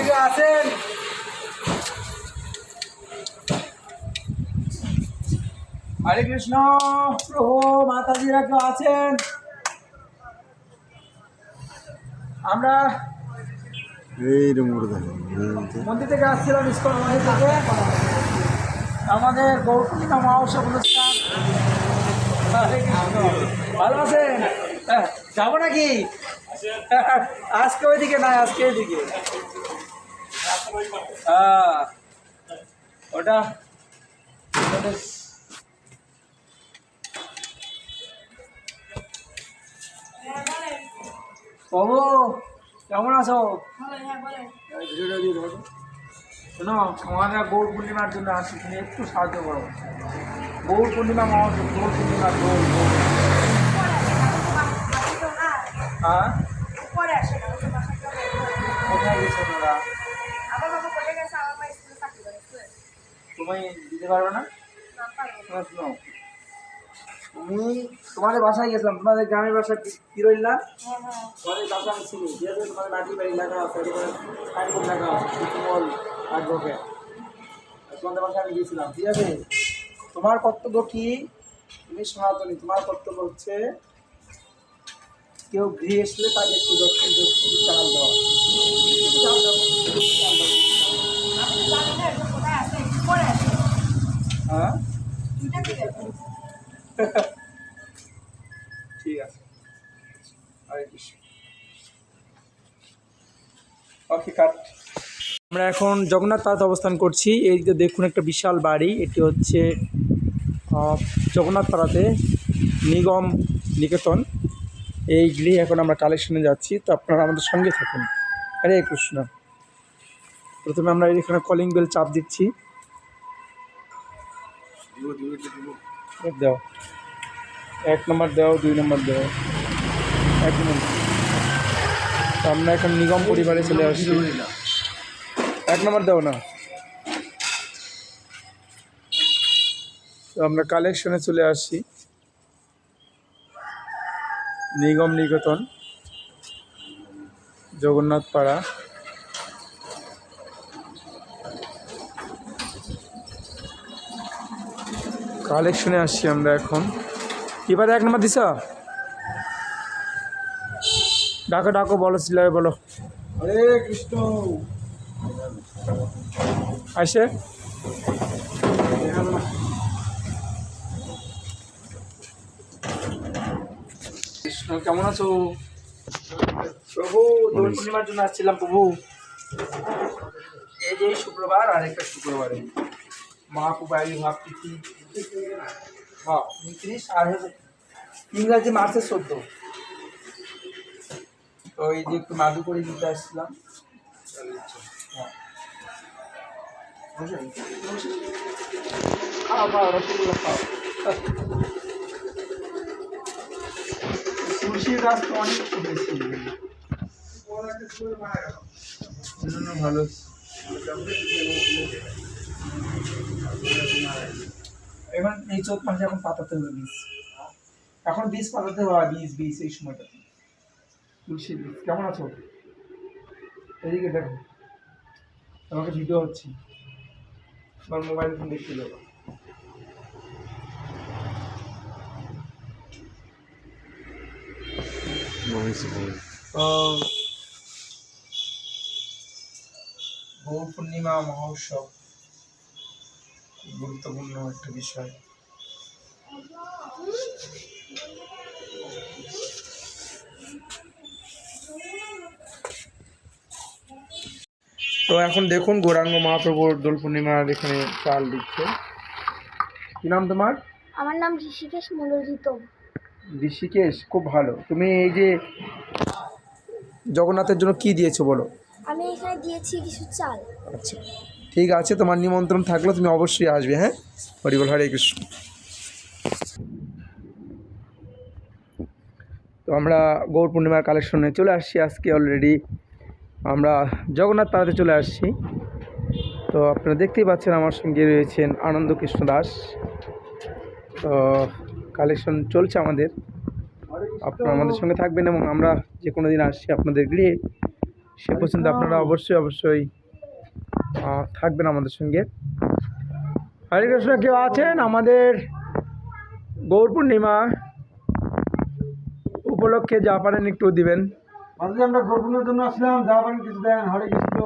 কেউ আছেন? হরে কৃষ্ণ প্রভু মাতাজিরা কেউ আছেন? আমরা মন্দির থেকে আসছিলাম, ইস্কন মন্দির থেকে। আমাদের গৌর পূর্ণিমা মহোৎসব অনুষ্ঠান। ভালো আছেন? যাবো নাকি আজকে? ওইদিকে না, আজকে ওইদিকে। ওটা বাবু কেমন আছো? শোনো, আমরা গৌর পূর্ণিমার জন্য আসছি, তুমি একটু সাহায্য করো। গৌর পূর্ণিমা মহোৎসব, গৌর পূর্ণিমা হ্যাঁ, কোথায় গেছো তোরা? তুমি দিতে পারবে না? শোনো, তুমি তোমাদের বাসায় গেছিলাম, তোমাদের গ্রামের বাসা কি রইলা? তোমাদের বাসা আমি চিনি, ঠিক আছে? তোমাদের নাটি বাড়ি লেখা আছে, সাইনবোর্ড লেখা আছে, অ্যাডভোকেট। তোমাদের বাসায় আমি গিয়েছিলাম, ঠিক আছে? তোমার কর্তব্য কি? তুমি সনাতনী, তোমার কর্তব্য হচ্ছে কেউ গৃহে আসলে তাকে একটু চাল দেওয়া। হ্যাঁ ঠিক আছে। হরে কৃষ্ণ। ওকে, কাট। আমরা এখন জগন্নাথ পাড়াতে অবস্থান করছি। এই যে দেখুন, একটা বিশাল বাড়ি। এটি হচ্ছে জগন্নাথ পাড়াতে নিগম নিকেতন। এই গৃহে এখন আমরা কালেকশনে যাচ্ছি, তো আপনারা আমাদের সঙ্গে থাকুন। হরে কৃষ্ণ। প্রথমে আমরা এখানে কলিং বেল চাপ দিচ্ছি। দাও, 1 নম্বর দাও, 2 নম্বর দাও, 1 নম্বর। তো আমরা এখন নিগম পরিবারে চলে আসছি। 1 নম্বর দাও না। তো আমরা কালেকশনে চলে আসছি, নিগম নিকেতন, জগন্নাথ পাড়া। কালেকশনে আসছি আমরা এখন। এবারে 1 নম্বর দিছ? ডাকো ডাকো, বলো, সিলাই বলো। হরে কৃষ্ণ। আসে কৃষ্ণ, কেমন আছো? প্রভু দোল পূর্ণিমার জন্য আসছিলাম প্রভু। এই যে শুক্রবার আর একটা শুক্রবারে মহাপ্রভু আবির্ভাব তিথি, হ্যাঁ 29 আর ইংরাজি মার্চের 14। তো এই যে একটু মাদু করে দিতে আসছিলাম। খাও খাও, রসগোল্লা খাও। তুলসীর গাছ তো অনেক বেশি ভালো। এবার এই চোখ মাসে এখন পাতাতে হবে বীজ, এখন বীজ পাতাতে হবে, বীজ এই সময়টাতে। তুলসীর বীজ। কেমন আছো? এদিকে দেখো, আমাকে ভিডিও হচ্ছে, তোমার মোবাইল ফোন দেখতে যাবো। গৌর পূর্ণিমা মহোৎসব গুরুত্বপূর্ণ একটা বিষয়। তো এখন দেখুন, গৌরাঙ্গ মহাপ্রভুর দোল পূর্ণিমার এখানে চাল দিচ্ছে। কি নাম তোমার? আমার নাম ঋষিকেশ মনোজিত। ঋষিকেশ, খুব ভালো। তুমি এই যে জগন্নাথের জন্য কি দিয়েছো বলো? আমি এখানে দিয়েছি কিছু চাল। আচ্ছা, ঠিক আছে, তোমার নিমন্ত্রণ থাকলো, তুমি অবশ্যই আসবে। হ্যাঁ, হরি বল, হরে কৃষ্ণ। তো আমরা গৌর পূর্ণিমার কালেকশনে চলে আসছি আজকে। অলরেডি আমরা জগন্নাথ পাড়াতে চলে আসছি। তো আপনারা দেখতেই পাচ্ছেন, আমার সঙ্গে রয়েছেন আনন্দ কৃষ্ণ দাস। তো কালেকশন চলছে আমাদের, আপনারা আমাদের সঙ্গে থাকবেন এবং আমরা যে কোনো দিন আসছি আপনাদের গৃহে সে পর্যন্ত আপনারা অবশ্যই থাকবেন আমাদের সঙ্গে। হরে কৃষ্ণ। কেউ আছেন আমাদের গৌর পূর্ণিমা উপলক্ষে যা পারেন একটু দিবেন। আমরা গৌর পূর্ণিমার জন্য আসলাম, যা পারেন কিছু দেন। হরে কৃষ্ণ।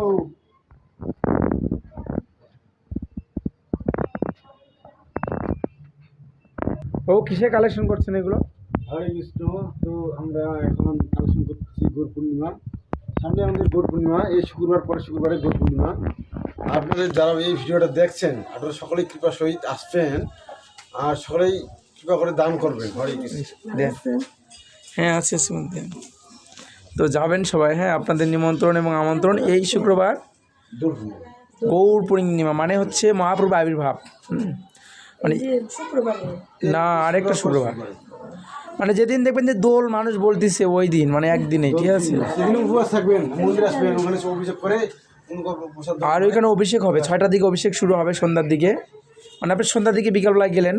ও কিসে কালেকশন করছেন এগুলো? হরে কৃষ্ণ। তো আমরা এখন আলোচনা করতেছি গৌর পূর্ণিমা। সামনে আমাদের গৌর পূর্ণিমা, এই শুক্রবার পরে শুক্রবারে গৌর পূর্ণিমা। আপনাদের যারা এই ভিডিওটা দেখছেন আপনারা সকলেই কৃপা সহিত আসবেন আর সকলেই কৃপা করে দান করবেন। হরে কৃষ্ণ। হ্যাঁ আছে শুনতে। তো যাবেন সবাই, হ্যাঁ আপনাদের নিমন্ত্রণ এবং আমন্ত্রণ। এই শুক্রবার গৌর পূর্ণিমা। গৌর পূর্ণিমা মানে হচ্ছে মহাপ্রভু আবির্ভাব। মানে না, আরেকটা শুক্রবার, মানে যেদিন দেখবেন যে দোল মানুষ বলতেছে ওই দিন, মানে একদিনেই, ঠিক আছে। সেদিন উপবাস থাকবেন, মন্দিরে আসবেন, ওখানে সব অভিযোগ করে প্রসাদ আর ওইখানে অভিষেক হবে 6টার দিকে, অভিষেক শুরু হবে সন্ধ্যার দিকে। মানে আপনি সন্ধ্যার দিকে বিকালবেলায় গেলেন।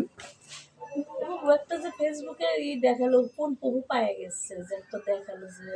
একটা যে ফেসবুকে দেখালো কোন প্রভু পায়ে গেছে, যে একটা দেখালো যে